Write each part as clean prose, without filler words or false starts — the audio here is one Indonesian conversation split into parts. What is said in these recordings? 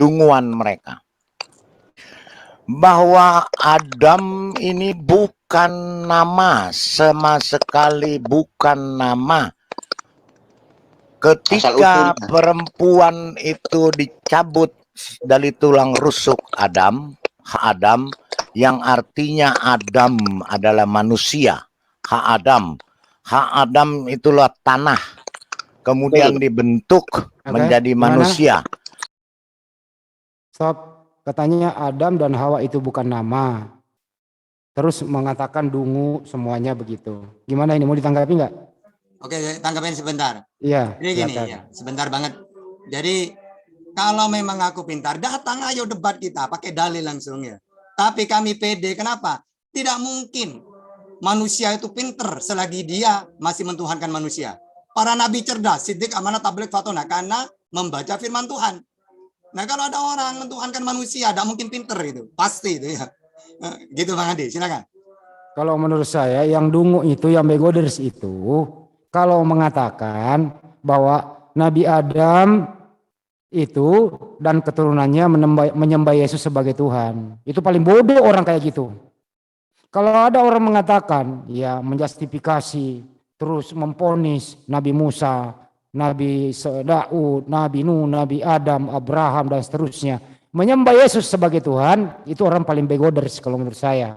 dunguan mereka. Bahwa Adam ini bukan nama, sama sekali bukan nama. Ketika perempuan itu dicabut dari tulang rusuk Adam, Adam, yang artinya Adam adalah manusia, Adam itulah tanah, kemudian dibentuk menjadi manusia. Stop, katanya Adam dan Hawa itu bukan nama. Terus mengatakan dungu semuanya begitu. Gimana ini, mau ditanggapi nggak? Oke, tanggapin sebentar. Iya. Ini gini ya, sebentar banget. Jadi kalau memang aku pintar, datang ayo debat kita, pakai dalil langsung ya. Tapi kami pede, kenapa? Tidak mungkin manusia itu pinter selagi dia masih mentuhankan manusia. Para nabi cerdas, Siddiq, Amanah, Tabligh, Fatona, karena membaca firman Tuhan. Nah kalau ada orang mentuhankan manusia, tidak mungkin pinter itu, pasti itu ya. Gitu Bang Adi, silakan. Kalau menurut saya yang dungu itu, yang begoders itu, kalau mengatakan bahwa Nabi Adam itu dan keturunannya menyembah Yesus sebagai Tuhan, itu paling bodoh orang kayak gitu. Kalau ada orang mengatakan, ya menjustifikasi, terus memponis Nabi Musa, Nabi Daud, Nabi Nuh, Nabi Adam, Abraham dan seterusnya, menyembah Yesus sebagai Tuhan, itu orang paling begoders kalau menurut saya.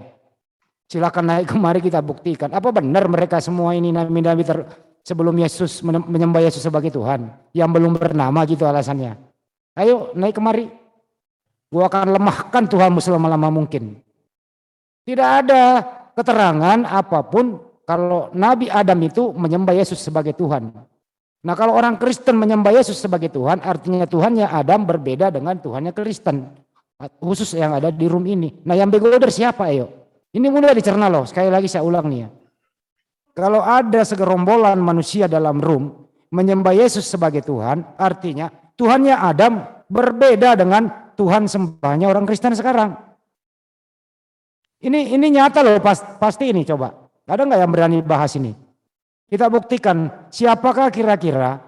Silakan naik kemari kita buktikan. Apa benar mereka semua ini nabi-nabi sebelum Yesus menyembah Yesus sebagai Tuhan, yang belum bernama gitu alasannya. Ayo naik kemari. Gua akan lemahkan Tuhanmu selama-lama mungkin. Tidak ada keterangan apapun kalau Nabi Adam itu menyembah Yesus sebagai Tuhan. Nah kalau orang Kristen menyembah Yesus sebagai Tuhan, artinya Tuhannya Adam berbeda dengan Tuhannya Kristen. Khusus yang ada di room ini. Nah yang begoder siapa ayo? Ini mudah dicerna loh, sekali lagi saya ulang nih ya. Kalau ada segerombolan manusia dalam room menyembah Yesus sebagai Tuhan, artinya Tuhannya Adam berbeda dengan Tuhan sembahnya orang Kristen sekarang. Ini nyata loh, pasti ini coba. Ada nggak yang berani bahas ini? Kita buktikan siapakah kira-kira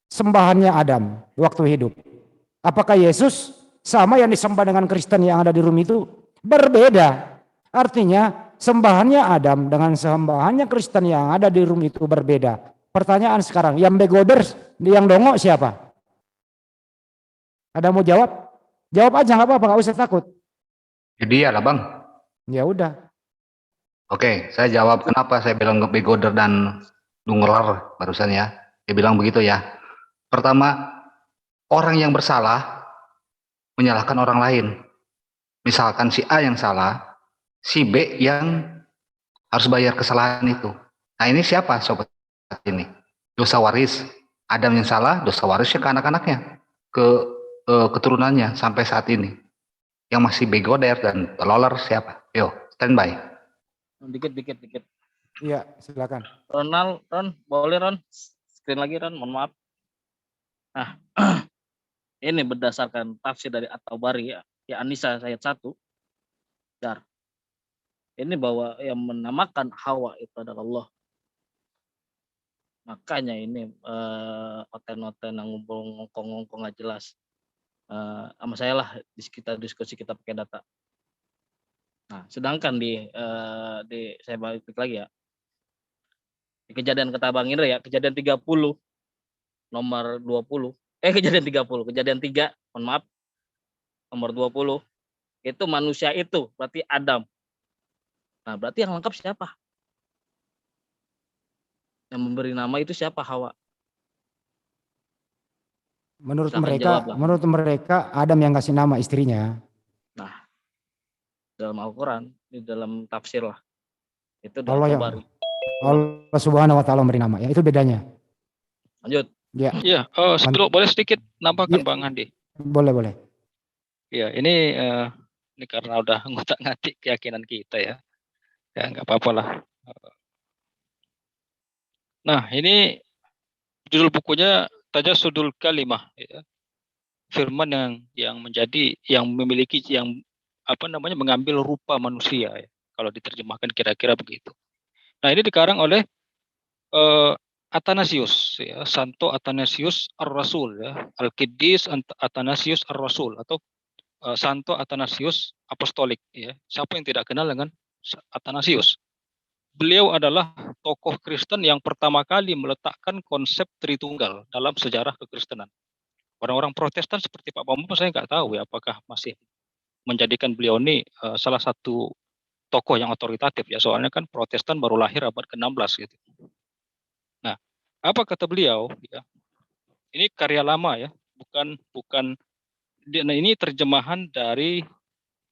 sembahannya Adam waktu hidup. Apakah Yesus sama yang disembah dengan Kristen yang ada di room itu? Berbeda. Artinya sembahannya Adam dengan sembahannya Kristen yang ada di room itu berbeda. Pertanyaan sekarang, yang begoders, yang dongok siapa? Ada mau jawab? Jawab aja nggak apa-apa, nggak usah takut. Jadi ya lah Bang. Ya udah. Oke, saya jawab kenapa saya bilang begoder dan dungelar barusan ya. Dia bilang begitu ya. Pertama, orang yang bersalah menyalahkan orang lain. Misalkan si A yang salah, si B yang harus bayar kesalahan itu. Nah ini siapa sobat ini? Dosa waris. Adam yang salah, dosa warisnya ke anak-anaknya, ke keturunannya sampai saat ini. Yang masih begoder dan teloler siapa? Yo, standby. Dikit. Iya, silakan. Ron, boleh Ron? Screen lagi Ron, mohon maaf. Nah, ini berdasarkan tafsir dari At-Tabari ya An-Nisa ayat 1. Dar. Ini bahwa yang menamakan Hawa itu adalah Allah. Makanya ini oten-oten yang ngomong-ngomong nggak jelas. Sama saya lah di sekitar diskusi kita pakai data. Nah, sedangkan di saya balik lagi ya. Di kejadian kata Bang Indra ya, kejadian 30 nomor 20. Kejadian 30, kejadian 3, mohon maaf. Nomor 20. Itu manusia itu, berarti Adam. Nah, berarti yang lengkap siapa? Yang memberi nama itu siapa? Hawa. Menurut Silakan mereka Adam yang kasih nama istrinya. Nah, dalam Al-Quran, di dalam tafsir lah. Itu Allah Subhanahu wa Ta'ala memberi nama. Ya, itu bedanya. Lanjut. Ya. Iya, boleh sedikit nambahkan ya. Bang Andi. Boleh. Ya, ini karena udah ngotak-ngatik keyakinan kita ya. Ya, nggak apa-apa lah. Nah, ini judul bukunya Tajasudul Kalimah ya. Firman yang memiliki mengambil rupa manusia ya. Kalau diterjemahkan kira-kira begitu. Nah, ini dikarang oleh Athanasius, ya, Santo Athanasius Ar-Rasul, ya, Al-Qiddis Athanasius Ar-Rasul, atau Santo Athanasius Apostolik, ya. Siapa yang tidak kenal dengan Athanasius? Beliau adalah tokoh Kristen yang pertama kali meletakkan konsep Tritunggal dalam sejarah kekristenan. Orang-orang Protestan seperti Pak Bambang, saya nggak tahu ya apakah masih menjadikan beliau ini salah satu tokoh yang otoritatif ya, soalnya kan Protestan baru lahir abad ke-16 gitu. Nah, apa kata beliau? Ya, ini karya lama ya, bukan nah ini terjemahan dari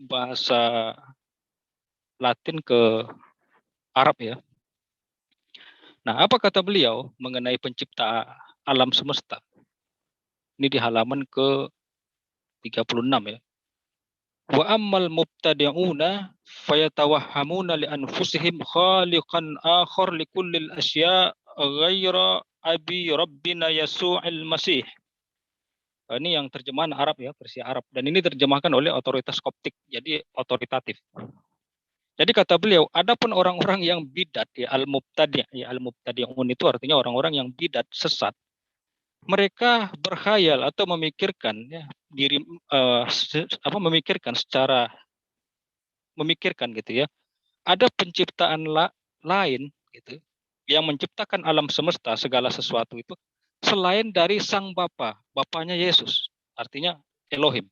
bahasa Latin ke Arab ya. Nah, apa kata beliau mengenai pencipta alam semesta? Ini di halaman ke 36 ya. Wa ammal mubtadi'una fayatawahhamuna li anfusihim khaliqan akhar li kullil asya' ghaira abi rabbina Yasu'il Masih. Ini yang terjemahan Arab ya, versi Arab, dan ini terjemahkan oleh otoritas Koptik, jadi otoritatif. Jadi kata beliau, adapun orang-orang yang bidat ya, al-mubtadi' ya, al-mubtadi'un itu artinya orang-orang yang bidat, sesat. Mereka berkhayal atau memikirkan ya diri memikirkan gitu ya. Ada penciptaan lain gitu yang menciptakan alam semesta segala sesuatu itu selain dari sang bapanya Yesus, artinya Elohim.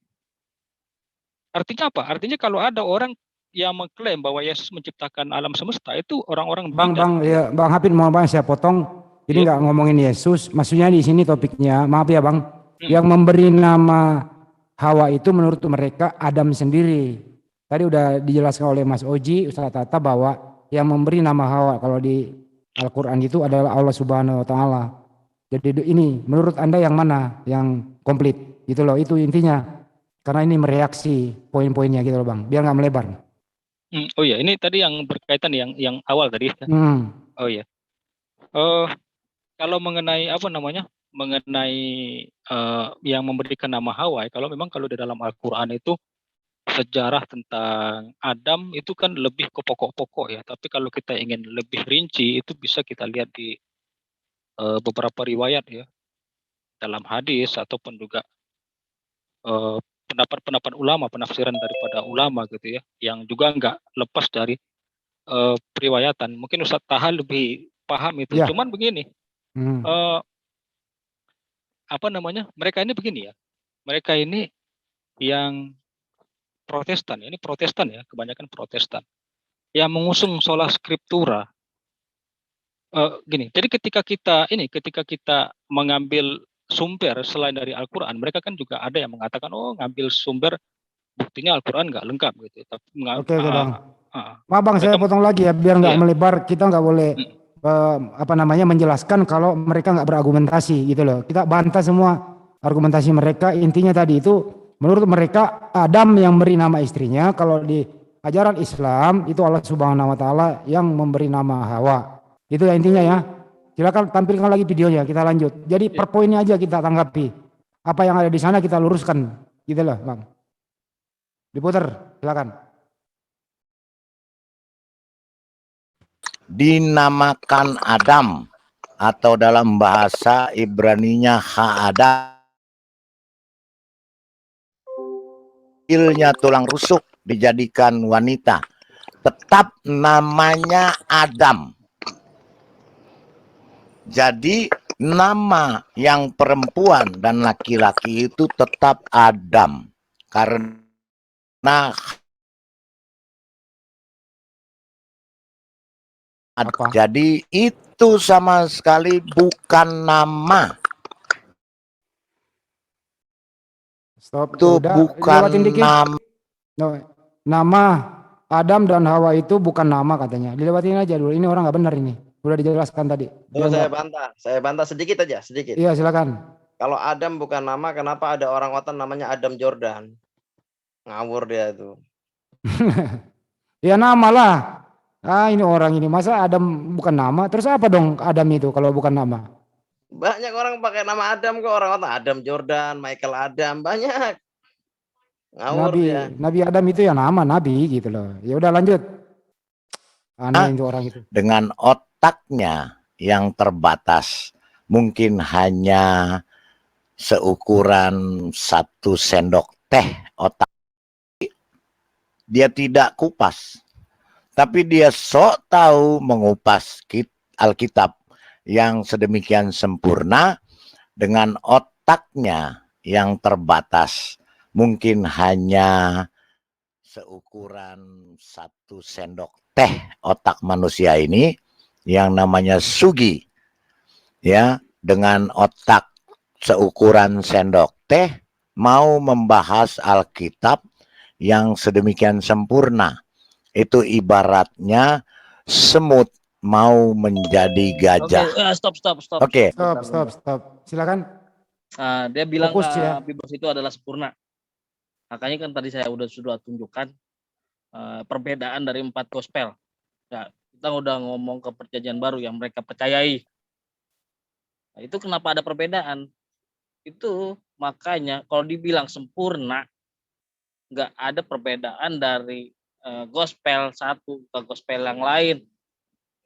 Artinya apa? Artinya kalau ada orang yang mengklaim bahwa Yesus menciptakan alam semesta, itu orang-orang bidat. Ya, Bang Hafid, mau Bang saya potong. Ini nggak ngomongin Yesus, maksudnya di sini topiknya, maaf ya Bang, yang memberi nama Hawa itu menurut mereka Adam sendiri. Tadi udah dijelaskan oleh Mas Oji, Ustaz Tata, bahwa yang memberi nama Hawa kalau di Al-Quran itu adalah Allah Subhanahu Wa Taala. Jadi ini menurut Anda yang mana yang komplit gitu loh, itu intinya. Karena ini mereaksi poin-poinnya gitu loh Bang, biar nggak melebar. Oh iya, ini tadi yang berkaitan yang awal tadi. Oh iya. Kalau mengenai mengenai yang memberikan nama Hawa, kalau memang kalau di dalam Al-Quran itu sejarah tentang Adam itu kan lebih ke pokok-pokok ya. Tapi kalau kita ingin lebih rinci itu bisa kita lihat di beberapa riwayat ya, dalam hadis ataupun juga pendapat-pendapat ulama, penafsiran daripada ulama gitu ya, yang juga nggak lepas dari periwayatan. Mungkin Ustaz Taha lebih paham itu. Ya. Cuman begini, mereka ini begini ya, mereka ini yang Protestan, ini Protestan ya, kebanyakan Protestan yang mengusung sola scriptura. Gini, jadi ketika kita mengambil sumber selain dari Al-Quran, mereka kan juga ada yang mengatakan, ngambil sumber buktinya Al-Quran nggak lengkap gitu. Tapi Oke, Bang. Maaf Bang, saya potong lagi ya, biar nggak melebar. Kita nggak boleh menjelaskan kalau mereka nggak berargumentasi gitu loh. Kita bantah semua argumentasi mereka. Intinya tadi itu menurut mereka Adam yang beri nama istrinya. Kalau di ajaran Islam itu Allah Subhanahu Wa Taala yang memberi nama Hawa. Itu ya intinya ya. Silakan tampilkan lagi videonya, kita lanjut. Jadi per poinnya aja kita tanggapi. Apa yang ada di sana kita luruskan, gitu loh, Bang. Diputar, silakan. Dinamakan Adam atau dalam bahasa Ibraninya Ha-Adam, ilnya tulang rusuk dijadikan wanita, tetap namanya Adam. Jadi nama yang perempuan dan laki-laki itu tetap Adam, karena jadi itu sama sekali bukan nama. Stop. Itu bukan nama. Nama Adam dan Hawa itu bukan nama katanya. Dilewatin aja dulu. Ini orang nggak benar ini. Udah dijelaskan tadi. Saya bantah sedikit aja, sedikit. Iya, silakan. Kalau Adam bukan nama, kenapa ada orang otan namanya Adam Jordan? Ngawur dia itu. Ya nama lah. Ini orang ini. Masa Adam bukan nama? Terus apa dong Adam itu kalau bukan nama? Banyak orang pakai nama Adam kok, orang otan. Adam Jordan, Michael Adam, banyak. Ngawur dia. Nabi Adam itu ya nama Nabi gitu loh. Ya udah lanjut. Aneh itu orang itu. Dengan otaknya yang terbatas, mungkin hanya seukuran 1 sendok teh otak. Dia tidak kupas, tapi dia sok tahu mengupas Alkitab yang sedemikian sempurna dengan otaknya yang terbatas, mungkin hanya seukuran 1 sendok teh otak manusia ini yang namanya Sugi, ya, dengan otak seukuran sendok teh mau membahas Alkitab yang sedemikian sempurna. Itu ibaratnya semut mau menjadi gajah. Stop. Oke. Stop. Silakan. Dia bilang Fokus ya. Biblos itu adalah sempurna. Makanya kan tadi saya sudah tunjukkan perbedaan dari 4 gospel. Ya, kita udah ngomong ke perjanjian baru yang mereka percayai. Nah, itu kenapa ada perbedaan? Itu makanya kalau dibilang sempurna, nggak ada perbedaan dari gospel satu ke gospel yang lain.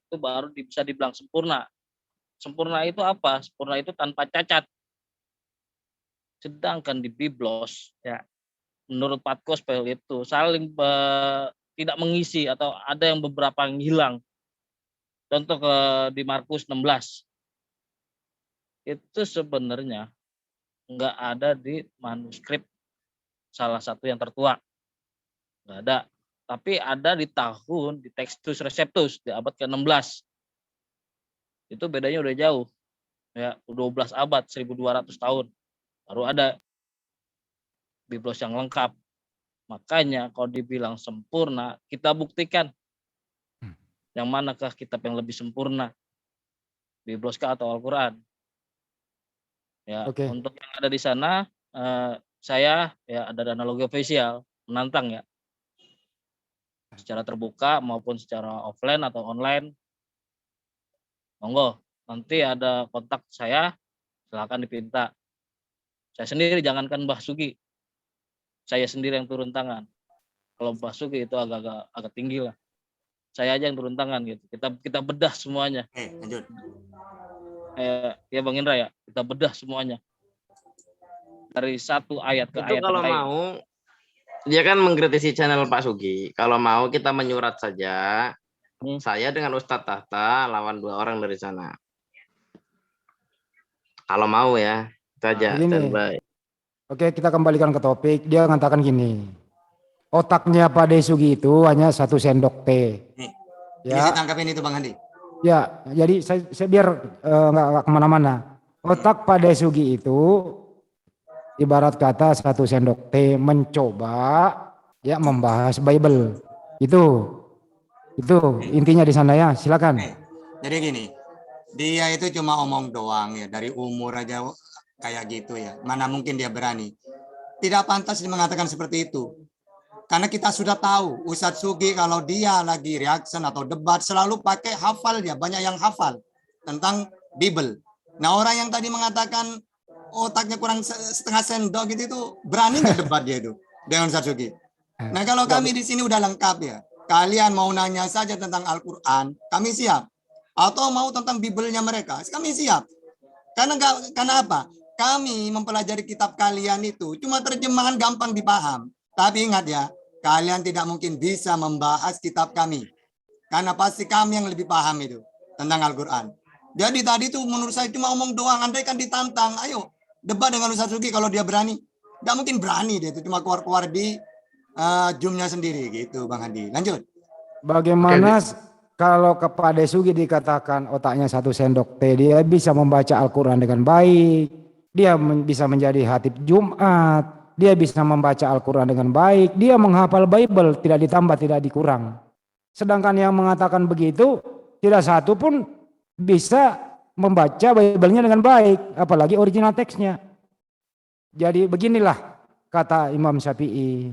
Itu baru bisa dibilang sempurna. Sempurna itu apa? Sempurna itu tanpa cacat. Sedangkan di Biblos, ya, menurut Pat Gospel itu saling tidak mengisi atau ada yang beberapa yang hilang. Contoh di Markus 16. Itu sebenarnya nggak ada di manuskrip salah satu yang tertua. Nggak ada. Tapi ada di Textus Receptus di abad ke-16. Itu bedanya udah jauh. Ya, 12 abad, 1200 tahun. Baru ada Biblos yang lengkap. Makanya kalau dibilang sempurna, kita buktikan. Yang manakah kitab yang lebih sempurna? Biblos kah atau Al-Quran? Ya, Untuk yang ada di sana, saya ya ada analogi official menantang ya, secara terbuka maupun secara offline atau online. Monggo, nanti ada kontak saya, silakan dipinta. Saya sendiri, jangankan Mbah Sugi, saya sendiri yang turun tangan. Kalau Mbah Sugi itu agak tinggi lah. Saya aja yang turun tangan gitu. Kita bedah semuanya. Lanjut. Ya Bang Indra ya, kita bedah semuanya. Dari satu ayat ke Itu ayat. Kalau mau, dia kan mengkritisi channel Pak Sugi. Kalau mau kita menyurat saja. Saya dengan Ustadz Tahta lawan 2 orang dari sana. Kalau mau ya, itu aja. Standby. Oke, kita kembalikan ke topik. Dia mengatakan gini, otaknya Pak Desugi itu hanya 1 sendok teh. Ini saya tangkapin itu Bang Andi. Ya, jadi saya biar nggak kemana-mana. Otak Pak Desugi itu ibarat kata 1 sendok teh mencoba ya membahas Bible. Itu intinya di sana ya. Silakan. Jadi gini, dia itu cuma omong doang ya, dari umur aja kayak gitu ya. Mana mungkin dia berani. Tidak pantas dia mengatakan seperti itu. Karena kita sudah tahu Ustadz Sugi kalau dia lagi reaction atau debat selalu pakai hafal dia, banyak yang hafal tentang Bible. Nah, orang yang tadi mengatakan otaknya kurang setengah sendok gitu itu berani nggak debat dia itu dengan Ustadz Sugi? Nah, kalau kami di sini udah lengkap ya. Kalian mau nanya saja tentang Al-Quran, kami siap. Atau mau tentang Bible-nya mereka, kami siap. Karena apa? Kami mempelajari kitab kalian itu cuma terjemahan gampang dipaham. Tapi ingat ya, kalian tidak mungkin bisa membahas kitab kami. Karena pasti kami yang lebih paham itu tentang Al-Quran. Jadi tadi itu menurut saya cuma omong doang. Andai kan ditantang, ayo debat dengan Ustadz Sugi kalau dia berani. Nggak mungkin berani dia itu cuma keluar-keluar di Zoom-nya sendiri gitu Bang Andi. Lanjut. Bagaimana kalau kepada Sugi dikatakan otaknya 1 sendok teh, dia bisa membaca Al-Quran dengan baik, dia bisa menjadi khatib Jumat, dia bisa membaca Al-Quran dengan baik, dia menghafal Bible, tidak ditambah, tidak dikurang. Sedangkan yang mengatakan begitu, tidak satu pun bisa membaca Bible-nya dengan baik, apalagi original teksnya. Jadi beginilah kata Imam Syafi'i,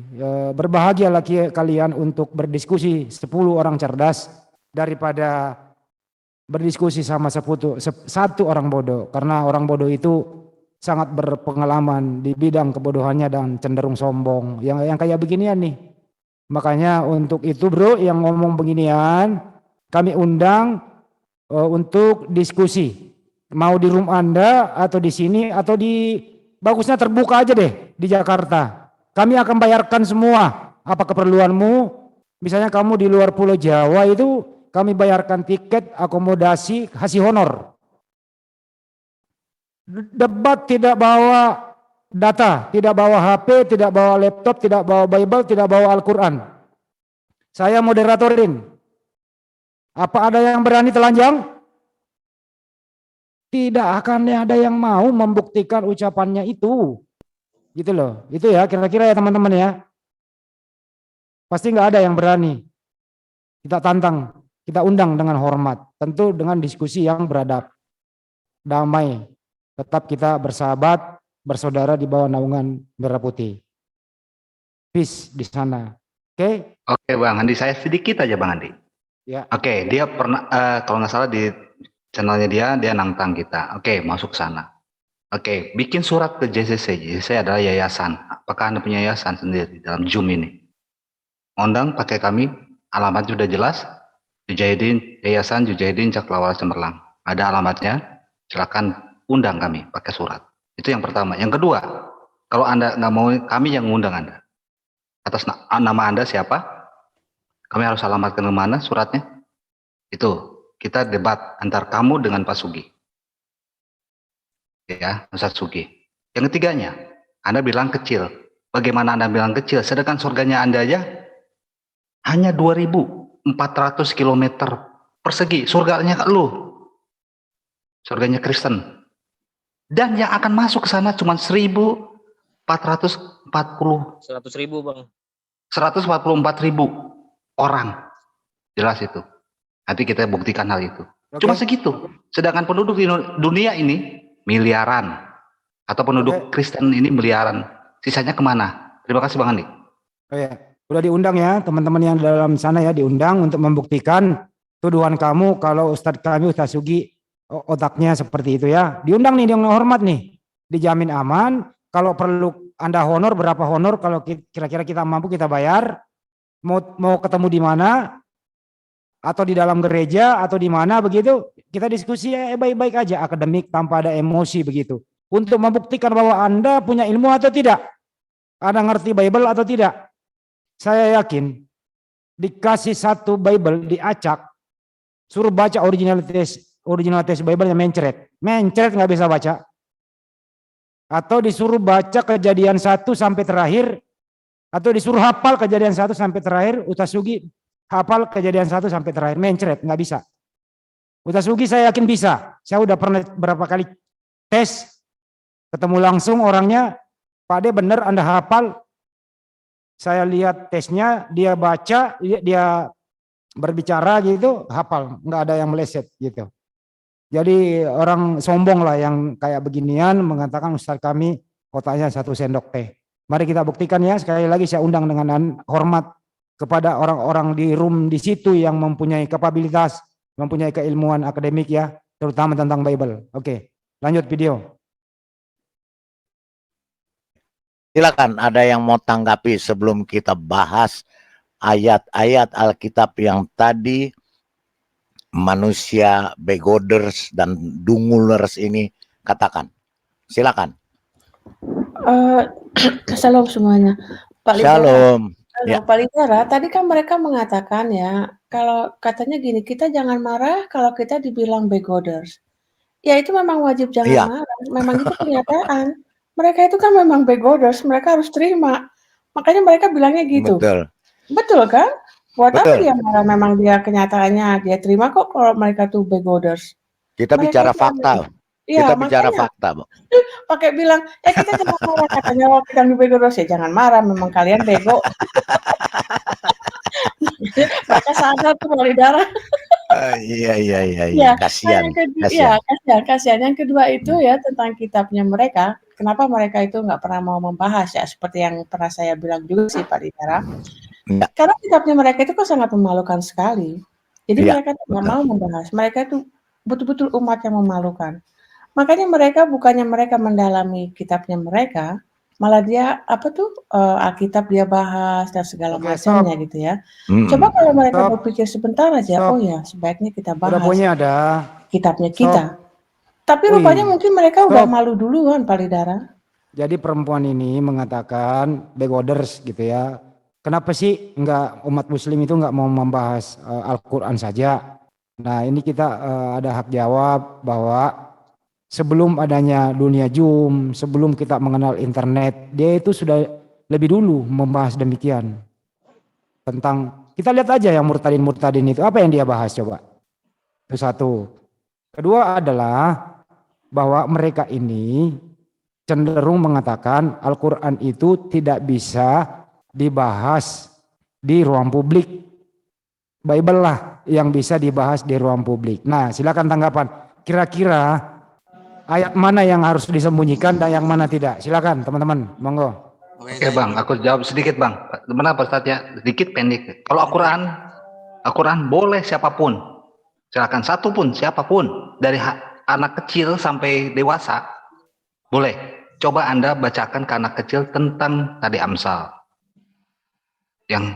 berbahagialah kalian untuk berdiskusi 10 orang cerdas daripada berdiskusi sama 1 orang bodoh. Karena orang bodoh itu sangat berpengalaman di bidang kebodohannya dan cenderung sombong. Yang kayak beginian nih. Makanya untuk itu bro, yang ngomong beginian kami undang untuk diskusi. Mau di room Anda atau di sini atau di bagusnya terbuka aja deh di Jakarta. Kami akan bayarkan semua apa keperluanmu. Misalnya kamu di luar Pulau Jawa itu kami bayarkan tiket, akomodasi, kasih honor. Debat tidak bawa data, tidak bawa HP, tidak bawa laptop, tidak bawa Bible, tidak bawa Al-Quran. Saya moderatorin. Apa ada yang berani telanjang? Tidak akan ada yang mau membuktikan ucapannya itu. Gitu loh. Itu ya kira-kira ya teman-teman ya. Pasti nggak ada yang berani. Kita tantang, kita undang dengan hormat. Tentu dengan diskusi yang beradab. Damai. Tetap kita bersahabat, bersaudara di bawah naungan merah putih. Peace di sana. Oke? Oke Bang Andi, saya sedikit aja Bang Andi. Ya. Oke, dia pernah kalau nggak salah di channelnya dia nantang kita. Oke, masuk sana. Oke, bikin surat ke JCC. JCC adalah yayasan. Apakah Anda punya yayasan sendiri dalam Zoom ini? Undang pakai kami, alamat sudah jelas. Jujaidin, Yayasan Jujaidin Caklawala Cemerlang. Ada alamatnya, silakan undang kami pakai surat. Itu yang pertama. Yang kedua, kalau Anda nggak mau, kami yang ngundang Anda. Atas nama Anda siapa? Kami harus alamatkan ke mana suratnya? Itu, kita debat antar kamu dengan Pak Sugi. Ya, Ustaz Sugi. Yang ketiganya, Anda bilang kecil. Bagaimana Anda bilang kecil? Sedangkan surganya Anda aja hanya 2.400 km persegi. Surganya lu. Surganya Kristen. Dan yang akan masuk ke sana cuma 1.440. 100.000 Bang. 144.000 orang. Jelas itu. Nanti kita buktikan hal itu. Oke. Cuma segitu. Sedangkan penduduk di dunia ini miliaran. Atau penduduk Kristen ini miliaran. Sisanya kemana? Terima kasih Bang Andi. Oh ya. Udah diundang ya teman-teman yang dalam sana ya, diundang untuk membuktikan tuduhan kamu kalau Ustadz kami Ustadz Sugi otaknya seperti itu ya. Diundang nih dengan hormat nih. Dijamin aman. Kalau perlu Anda honor, berapa honor, kalau kira-kira kita mampu kita bayar. Mau ketemu di mana, atau di dalam gereja, atau di mana begitu, kita diskusi baik-baik aja, akademik tanpa ada emosi begitu. Untuk membuktikan bahwa Anda punya ilmu atau tidak. Anda ngerti Bible atau tidak. Saya yakin, dikasih satu Bible, diacak, suruh baca original test Bible yang mencret nggak bisa baca. Atau disuruh baca Kejadian 1 sampai terakhir, atau disuruh hafal Kejadian 1 sampai terakhir, Ustaz Sugi hafal Kejadian 1 sampai terakhir, mencret nggak bisa. Ustaz Sugi saya yakin bisa. Saya udah pernah berapa kali tes, ketemu langsung orangnya, Pak De bener Anda hafal. Saya lihat tesnya, dia baca, dia berbicara gitu, hafal, nggak ada yang meleset gitu. Jadi orang sombong lah yang kayak beginian mengatakan Ustaz kami otaknya 1 sendok teh. Mari kita buktikan ya, sekali lagi saya undang dengan hormat kepada orang-orang di room di situ yang mempunyai kapabilitas, mempunyai keilmuan akademik ya, terutama tentang Bible. Oke, lanjut video. Silakan ada yang mau tanggapi sebelum kita bahas ayat-ayat Alkitab yang tadi manusia begoders dan dungulers ini katakan. Silakan. Shalom semuanya. Pak Lidara, Shalom. halo, Ya. Pak Lidara, tadi kan mereka mengatakan ya, kalau katanya gini, kita jangan marah kalau kita dibilang begoders. Ya itu memang wajib jangan Iya. marah, memang itu kenyataan. Mereka itu kan memang begoders, mereka harus terima. Makanya mereka bilangnya gitu. Betul. Betul kan? Buat apa Betul. dia marah? Memang dia kenyataannya dia terima kok kalau mereka tuh begoders. Kita Mereka bicara itu fakta. Iya, Kita bicara makanya fakta, Bu. pakai bilang, kita jangan marah, katanya waktu kami begoders, ya jangan marah, memang kalian bego. Mereka sadar tuh Pak Lidara. Iya. Ya, Kasihan. yang kedua, ya, kasihan. Yang kedua itu ya tentang kitabnya mereka. Kenapa mereka itu nggak pernah mau membahas ya? Seperti yang pernah saya bilang juga sih Pak Lidara. Ya. Karena kitabnya mereka itu kan sangat memalukan sekali. Jadi Ya, mereka tidak mau membahas. Mereka itu betul-betul umat yang memalukan. Makanya mereka bukannya mereka mendalami kitabnya mereka, malah dia apa tuh Alkitab dia bahas dan segala Oke, macamnya stop. gitu ya. Mm-mm. Coba kalau mereka Stop. berpikir sebentar aja, Stop. oh ya sebaiknya kita Udah bahas punya ada. kitabnya Stop. kita. Tapi rupanya Wih, mungkin mereka udah stop. malu duluan Palidara. Jadi perempuan ini mengatakan begoders gitu ya. Kenapa sih enggak umat muslim itu enggak mau membahas Al-Quran saja? Nah ini kita ada hak jawab bahwa sebelum adanya dunia Zoom, sebelum kita mengenal internet, dia itu sudah lebih dulu membahas demikian. Tentang, kita lihat aja yang murtadin-murtadin itu, apa yang dia bahas coba? Itu satu. Kedua adalah bahwa mereka ini cenderung mengatakan Al-Quran itu tidak bisa dibahas di ruang publik. Bible lah yang bisa dibahas di ruang publik. Nah silakan tanggapan. Kira-kira ayat mana yang harus disembunyikan dan yang mana tidak? Silakan teman-teman, monggo. Oke Bang, aku jawab sedikit Bang. Kenapa Ustaz ya? Sedikit pendek. Kalau Al-Quran boleh siapapun. Silakan satu pun, siapapun. Dari anak kecil sampai dewasa. Boleh. Coba Anda bacakan ke anak kecil tentang tadi Amsal. Yang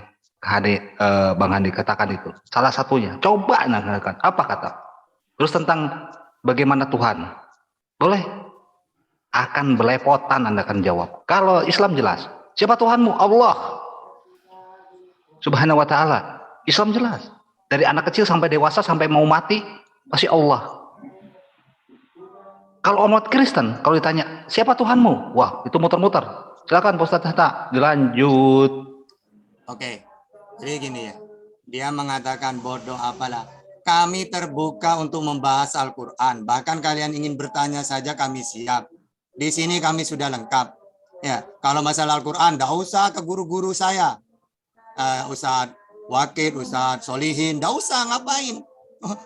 Bang Handi katakan itu. Salah satunya. Coba Anda katakan. Apa kata? Terus tentang bagaimana Tuhan. Boleh. Akan belepotan Anda akan jawab. Kalau Islam jelas. Siapa Tuhanmu? Allah. Subhanahu wa ta'ala. Islam jelas. Dari anak kecil sampai dewasa sampai mau mati. Pasti Allah. Kalau umat Kristen, kalau ditanya, siapa Tuhanmu? Wah, itu muter-muter. Silakan Pak Ustadz Hatta, dilanjut. Oke, jadi gini ya. Dia mengatakan bodoh apalah. Kami terbuka untuk membahas Al-Quran. Bahkan kalian ingin bertanya saja kami siap. Di sini kami sudah lengkap. Ya, kalau masalah Al-Quran, tidak usah ke guru-guru saya. Ustadz Wakid, Ustadz Solihin, tidak usah ngapain.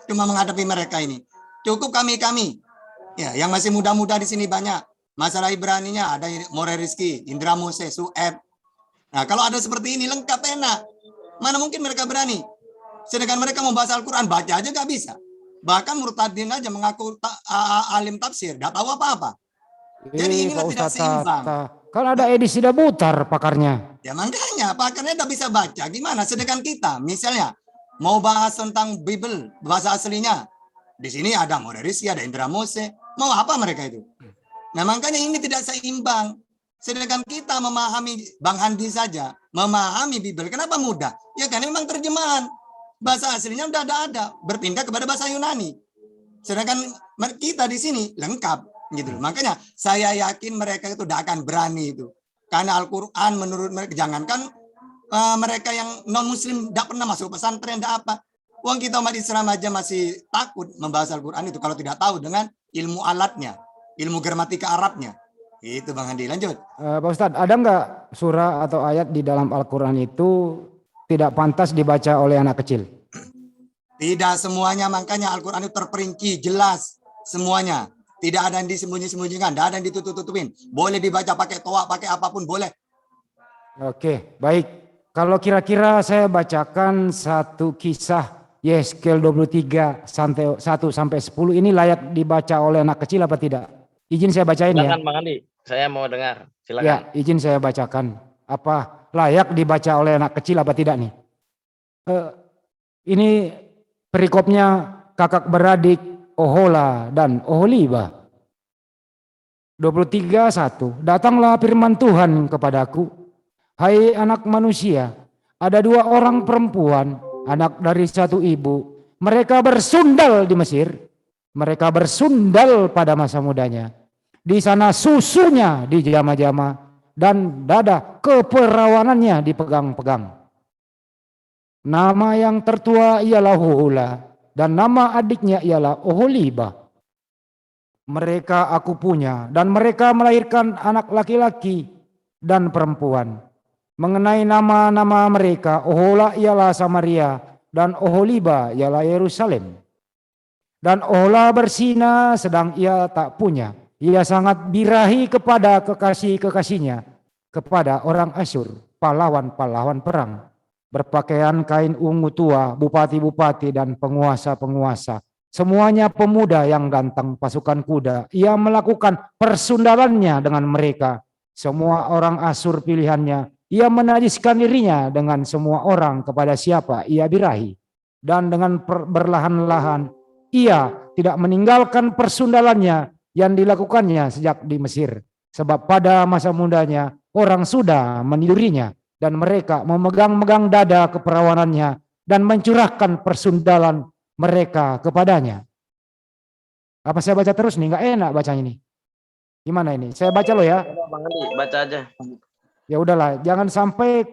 Cuma menghadapi mereka ini. Cukup kami. Ya, yang masih muda-muda di sini banyak. Masalah Ibraninya ada More Rizki, Indra Mose, Sueb. Nah, kalau ada seperti ini lengkap enak. Mana mungkin mereka berani? Sedangkan mereka membahas Al-Quran, baca aja gak bisa. Bahkan murtadin aja mengaku alim tafsir, gak tahu apa-apa. Jadi inilah Pak tidak Ustadz seimbang. kan ada Edi Sidabutar pakarnya. Ya makanya pakarnya gak bisa baca. Gimana? Sedangkan kita misalnya mau bahas tentang Bible, bahasa aslinya. Di sini ada More Rizki, ada Indra Mose. Mau apa mereka itu? Nah makanya ini tidak seimbang. Sedangkan kita memahami Bang Handi saja, memahami Bible. Kenapa mudah? Ya kan memang terjemahan. Bahasa aslinya udah ada. Berpindah kepada bahasa Yunani. Sedangkan kita di sini lengkap. Gitu. Makanya saya yakin mereka itu tidak akan berani itu. Karena Al-Quran menurut mereka, jangankan mereka yang non-muslim tidak pernah masuk pesantren, tidak apa. Uang kita umat Islam aja masih takut membahas Al-Quran itu kalau tidak tahu dengan ilmu alatnya, ilmu gramatika Arabnya. Itu Bang Handi, lanjut. Pak Ustadz, ada nggak surah atau ayat di dalam Al-Quran itu tidak pantas dibaca oleh anak kecil? Tidak semuanya, makanya Al-Quran itu terperinci, jelas semuanya. Tidak ada yang disembunyi-sembunyikan, tidak ada yang ditutup-tutupin. Boleh dibaca pakai toa, pakai apapun, boleh. Oke, baik. Kalau kira-kira saya bacakan satu kisah Yeskel 23 1 sampai 10 ini layak dibaca oleh anak kecil apa tidak? Izin saya bacain ya. Silakan Bang Andi, saya mau dengar. Silakan. Ya, izin saya bacakan. Apa layak dibaca oleh anak kecil apa tidak nih? Ini perikopnya kakak beradik Ohola dan Oholiba. 23:1. Datanglah firman Tuhan kepadaku, hai anak manusia, ada 2 orang perempuan, anak dari satu ibu. Mereka bersundal di Mesir. Mereka bersundal pada masa mudanya. Di sana susunya dijama-jama dan dada keperawanannya dipegang-pegang. Nama yang tertua ialah Ohola dan nama adiknya ialah Oholiba. Mereka aku punya dan mereka melahirkan anak laki-laki dan perempuan. Mengenai nama-nama mereka, Ohola ialah Samaria dan Oholiba ialah Yerusalem. Dan Ohola berzina sedang ia tak punya. Ia sangat birahi kepada kekasih-kekasihnya, kepada orang Asyur, pahlawan-pahlawan perang. Berpakaian kain ungu tua, bupati-bupati dan penguasa-penguasa. Semuanya pemuda yang ganteng, pasukan kuda. Ia melakukan persundalannya dengan mereka. semua orang Asyur pilihannya. Ia menajiskan dirinya dengan semua orang kepada siapa ia birahi. Dan dengan berlahan-lahan ia tidak meninggalkan persundalannya yang dilakukannya sejak di Mesir. Sebab pada masa mudanya orang sudah menidurinya dan mereka memegang-megang dada keperawanannya dan mencurahkan persundalan mereka kepadanya. Apa saya baca terus nih? Nggak enak bacanya nih. Gimana ini? Saya baca loh ya. Bang Andi, baca aja. Ya udahlah, jangan sampai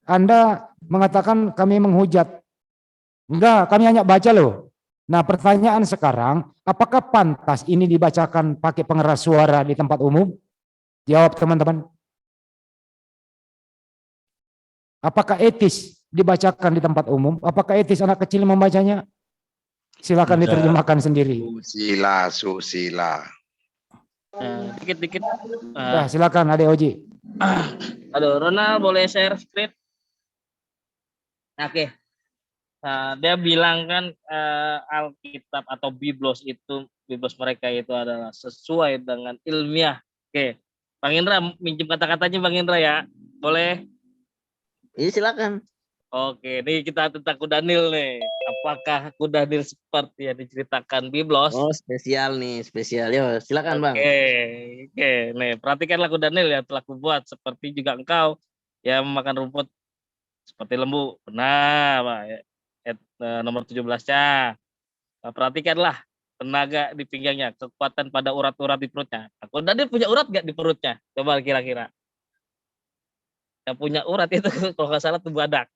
Anda mengatakan kami menghujat. Enggak, kami hanya baca loh. Nah, pertanyaan sekarang, apakah pantas ini dibacakan pakai pengeras suara di tempat umum? Jawab teman-teman. Apakah etis dibacakan di tempat umum? Apakah etis anak kecil membacanya? Silakan diterjemahkan sendiri. Susila. Dikit-dikit. Ya, silakan Ade Oji. Aduh, Ronald boleh share screen? Oke. Nah, dia bilang kan Alkitab atau Biblos mereka itu adalah sesuai dengan ilmiah. Oke, Bang Indra minjem kata-katanya Bang Indra ya, boleh? Iya silakan. Oke, ini kita tentang Kudanil nih. Apakah Kudanil seperti yang diceritakan Biblos? Oh spesial nih, spesial. Yo silakan Bang. Oke, nih perhatikanlah Kudanil ya telah kubuat seperti juga engkau yang memakan rumput seperti lembu. Benar, Pak. Nomor 17-nya. Nah, perhatikanlah tenaga di pinggangnya, kekuatan pada urat-urat di perutnya. Nah, Kudanil punya urat nggak di perutnya? Coba kira-kira. Yang punya urat itu kalau nggak salah tuh badak,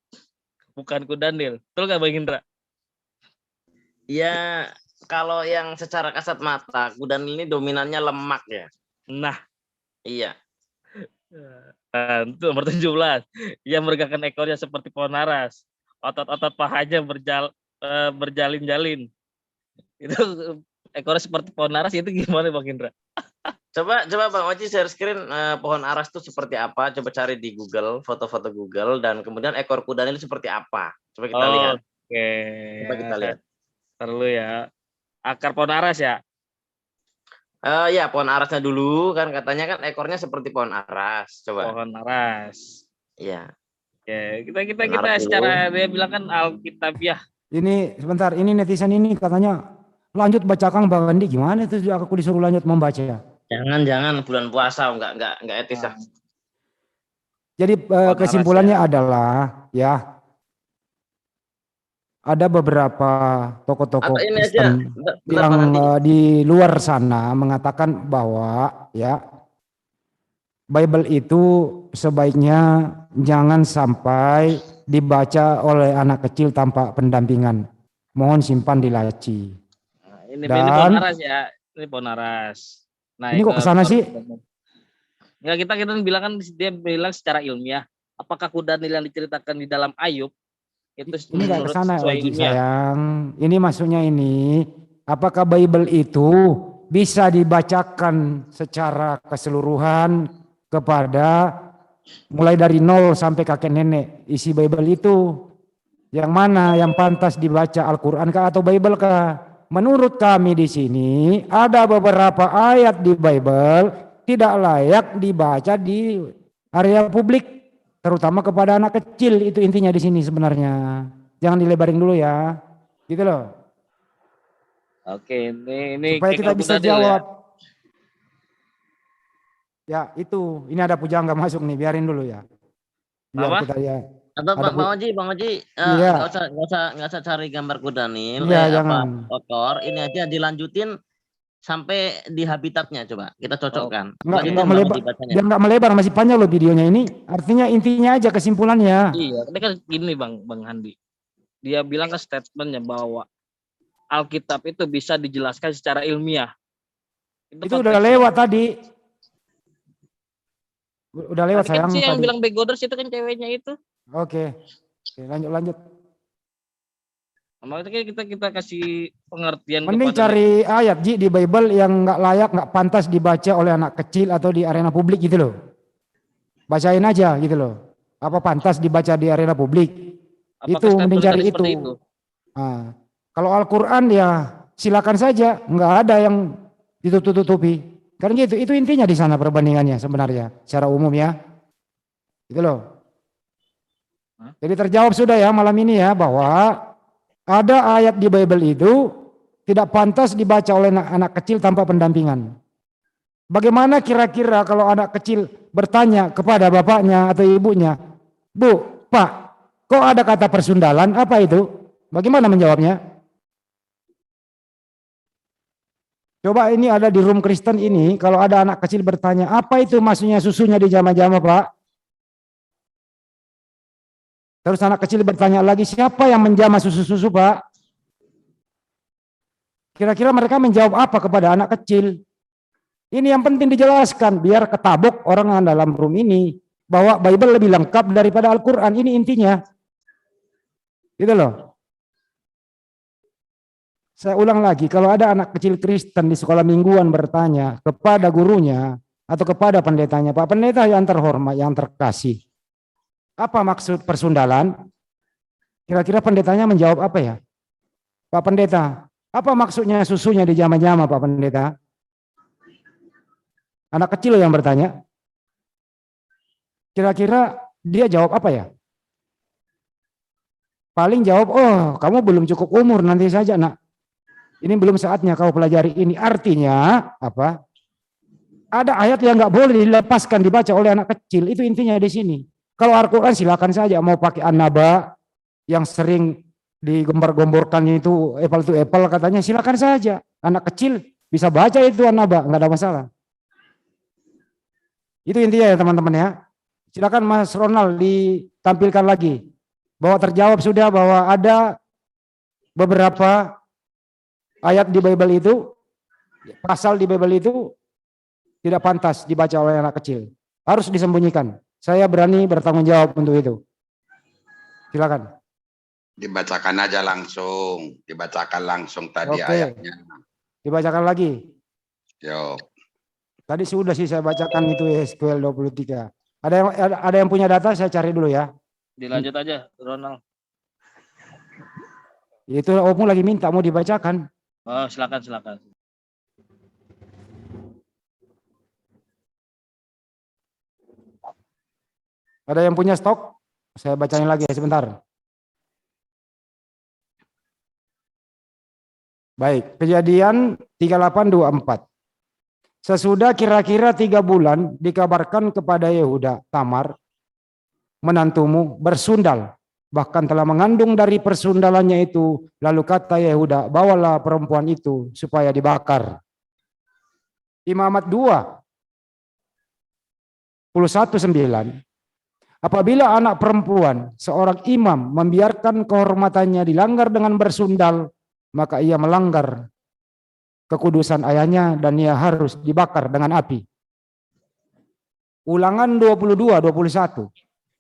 bukan Kudanil. Betul nggak Bang Indra? Ya kalau yang secara kasat mata Kudanil ini dominannya lemak ya. Nah, Iya. itu nomor 17. Ia meregangkan ekornya seperti pohon aras. Otot-otot pahanya berjalin-jalin. Itu ekornya seperti pohon aras, itu gimana Bang Indra? Coba Bang Oji share screen pohon aras itu seperti apa? Coba cari di Google, foto-foto Google, dan kemudian ekor kudanil seperti apa? Coba kita lihat. Oke. Coba kita lihat. Perlu ya. Akar pohon aras ya? Ya pohon arasnya dulu kan katanya kan ekornya seperti pohon aras. Coba. Pohon aras. Iya. Oke, kita Aras secara dia bilang kan Alkitabiah. Ini sebentar, ini netizen ini katanya lanjut bacakan Bang Andi, gimana itu aku disuruh lanjut membaca. Jangan bulan puasa enggak etis lah. Jadi kesimpulannya adalah ya ada beberapa tokoh-tokoh Atau ini aja, Kristen bentar, yang Bang Andi. di luar sana mengatakan bahwa ya Bible itu sebaiknya jangan sampai dibaca oleh anak kecil tanpa pendampingan. Mohon simpan di laci. Nah, ini Dan- pohon aras ya. Ini pohon aras. Nah, Ini kok kesana sih? Enggak, kita bilang kan dia bilang secara ilmiah. Apakah Kudanil yang diceritakan di dalam Ayub itu Ini nggak menurut kesana sesuai Oji ilmiah? sayang. Ini maksudnya ini, apakah Bible itu bisa dibacakan secara keseluruhan kepada mulai dari 0 sampai kakek nenek isi Bible itu? Yang mana yang pantas dibaca, Al-Quran kah atau Bible kah? Menurut kami di sini ada beberapa ayat di Bible tidak layak dibaca di area publik, terutama kepada anak kecil. Itu intinya di sini sebenarnya. Jangan dilebarin dulu ya, gitu loh. Oke, ini Supaya kita Kekal bisa Kudanil jawab. Ya itu, ini ada pujangga masuk nih, biarin dulu ya. Biar Apa? kita ya. Atau Ada Bang Oji, Iya. nggak usah cari gambar kudanil, Iya, jangan. ekor, ini aja dilanjutin sampai di habitatnya coba kita cocokkan. Nggak Lanjutin Bang melebar, Oji bacanya. biar nggak melebar, masih panjang loh videonya ini. Artinya intinya aja kesimpulannya. Iya, ini kan gini Bang Handi. Dia bilang ke statementnya bahwa Alkitab itu bisa dijelaskan secara ilmiah. Itu udah lewat tadi. Udah lewat Tadi kan sayang sih yang tadi. bilang begoders itu kan ceweknya itu. Oke, lanjut. Makanya kita kasih pengertian Mending kepada cari ayat Ji di Bible yang nggak layak, nggak pantas dibaca oleh anak kecil atau di arena publik gitu loh. Bacain aja gitu loh. Apa pantas dibaca di arena publik? apakah Itu mending cari statement seperti itu. Kalau Al-Quran ya silakan saja, nggak ada yang ditutup-tutupi. Kan gitu, itu intinya di sana perbandingannya sebenarnya secara umum ya. Gitu loh. Jadi terjawab sudah ya malam ini ya bahwa ada ayat di Bible itu tidak pantas dibaca oleh anak kecil tanpa pendampingan. Bagaimana kira-kira kalau anak kecil bertanya kepada bapaknya atau ibunya, Bu, Pak, kok ada kata persundalan? Apa itu? Bagaimana menjawabnya? Coba ini ada di room Kristen ini, kalau ada anak kecil bertanya, apa itu maksudnya susunya di jama-jama, Pak? Terus anak kecil bertanya lagi, siapa yang menjama susu-susu, Pak? Kira-kira mereka menjawab apa kepada anak kecil? Ini yang penting dijelaskan, biar ketabok orang yang dalam room ini, bahwa Bible lebih lengkap daripada Al-Quran, ini intinya. Gitu loh. Saya ulang lagi, kalau ada anak kecil Kristen di sekolah mingguan bertanya kepada gurunya atau kepada pendetanya, Pak Pendeta yang terhormat, yang terkasih, apa maksud persundalan? Kira-kira pendetanya menjawab apa ya? Pak Pendeta, apa maksudnya susunya di jama-jama, Pak Pendeta? Anak kecil yang bertanya. Kira-kira dia jawab apa ya? Paling jawab, oh kamu belum cukup umur, nanti saja nak. Ini belum saatnya kau pelajari ini. Artinya apa? Ada ayat yang nggak boleh dilepaskan dibaca oleh anak kecil. Itu intinya di sini. Kalau Al-Quran silakan saja, mau pakai An-Naba yang sering digembar-gemborkan itu apple to apple katanya, silakan saja. Anak kecil bisa baca itu An-Naba, nggak ada masalah. Itu intinya ya teman-teman ya. Silakan Mas Ronald ditampilkan lagi bahwa terjawab sudah bahwa ada beberapa ayat di Bible itu, pasal di Bible itu tidak pantas dibaca oleh anak kecil. Harus disembunyikan. Saya berani bertanggung jawab untuk itu. Silakan. Dibacakan aja langsung. Dibacakan langsung tadi Oke. ayatnya. Dibacakan lagi. Yo. Tadi sudah sih saya bacakan itu SQL 23. Ada yang punya data, saya cari dulu ya. Dilanjut aja, Ronald. Itu Opung lagi minta mau dibacakan. Oh, silakan. Ada yang punya stok? Saya bacain lagi sebentar. Baik, Kejadian 38:24. Sesudah kira-kira 3 bulan dikabarkan kepada Yehuda, Tamar, menantumu bersundal, bahkan telah mengandung dari persundalannya itu. Lalu kata Yehuda, bawalah perempuan itu supaya dibakar. Imamat 2:11-9. Apabila anak perempuan seorang imam membiarkan kehormatannya dilanggar dengan bersundal, maka ia melanggar kekudusan ayahnya dan ia harus dibakar dengan api. Ulangan 22:21.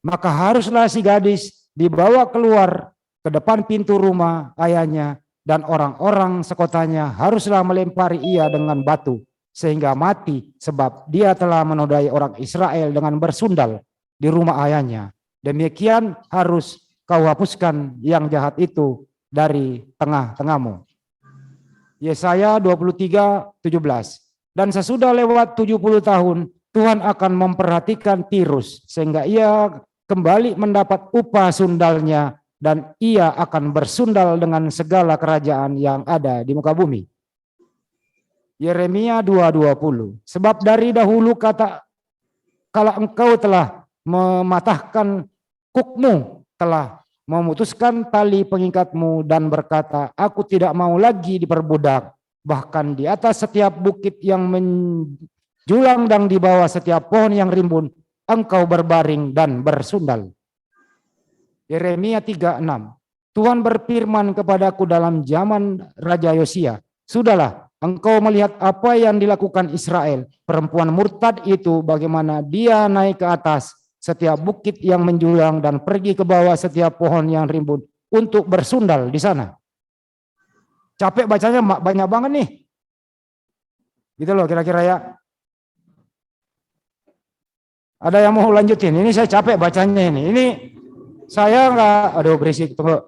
Maka haruslah si gadis dibawa keluar ke depan pintu rumah ayahnya dan orang-orang sekotanya haruslah melempari ia dengan batu sehingga mati, sebab dia telah menodai orang Israel dengan bersundal di rumah ayahnya. Demikian harus kau hapuskan yang jahat itu dari tengah-tengahmu. Yesaya 23:17. Dan sesudah lewat 70 tahun, Tuhan akan memperhatikan Tirus sehingga ia kembali mendapat upah sundalnya dan ia akan bersundal dengan segala kerajaan yang ada di muka bumi. Yeremia 2:20. Sebab dari dahulu kata, kalau engkau telah mematahkan kukmu, telah memutuskan tali pengikatmu dan berkata, aku tidak mau lagi diperbudak. Bahkan di atas setiap bukit yang menjulang dan di bawah setiap pohon yang rimbun, engkau berbaring dan bersundal. Yeremia 3:6. Tuhan berfirman kepadaku dalam zaman Raja Yosia, sudahlah, engkau melihat apa yang dilakukan Israel. Perempuan murtad itu bagaimana dia naik ke atas setiap bukit yang menjulang dan pergi ke bawah setiap pohon yang rimbun untuk bersundal di sana. Capek bacanya banyak banget nih. Gitu loh kira-kira ya. Ada yang mau lanjutin? Ini saya capek bacanya ini. Ini saya enggak, aduh berisik, tunggu.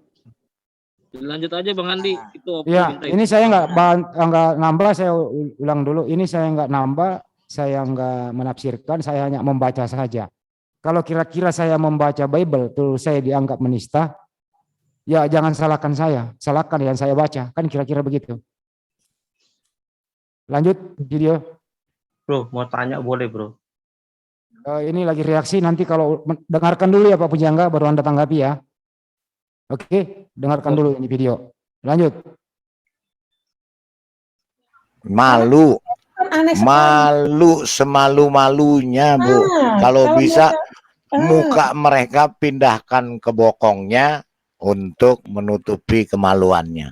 Lanjut aja Bang Andi, itu apa Ya, minta ini itu. saya nggak nambah, saya ulang dulu. Ini saya nggak nambah, saya nggak menafsirkan, saya hanya membaca saja. Kalau kira-kira saya membaca Bible, terus saya dianggap menista, ya jangan salahkan saya, salahkan yang saya baca, kan kira-kira begitu. Lanjut video. Bro, mau tanya boleh bro? Ini lagi reaksi, nanti kalau dengarkan dulu ya Pak Pujangga, baru Anda tanggapi ya. Oke, dengarkan dulu ini video. Lanjut. Malu, Kan aneh sekali. malu semalu-malunya Bu. Kalau bisa muka mereka pindahkan ke bokongnya untuk menutupi kemaluannya.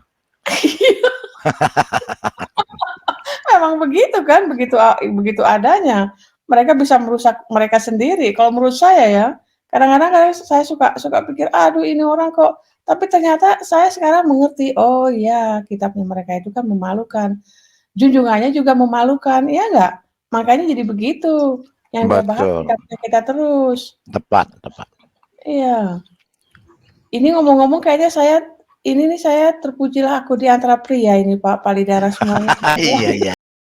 Memang begitu kan, begitu adanya. Mereka bisa merusak mereka sendiri. Kalau menurut saya ya, kadang-kadang saya suka pikir, aduh ini orang kok. Tapi ternyata saya sekarang mengerti, oh ya kitabnya mereka itu kan memalukan. Junjungannya juga memalukan, ya enggak? Makanya jadi begitu. Yang dia bahas Betul. kitabnya kita terus. Tepat. Iya. Ini ngomong-ngomong kayaknya saya terpujilah aku di antara pria ini Pak Palidara semuanya. Iya.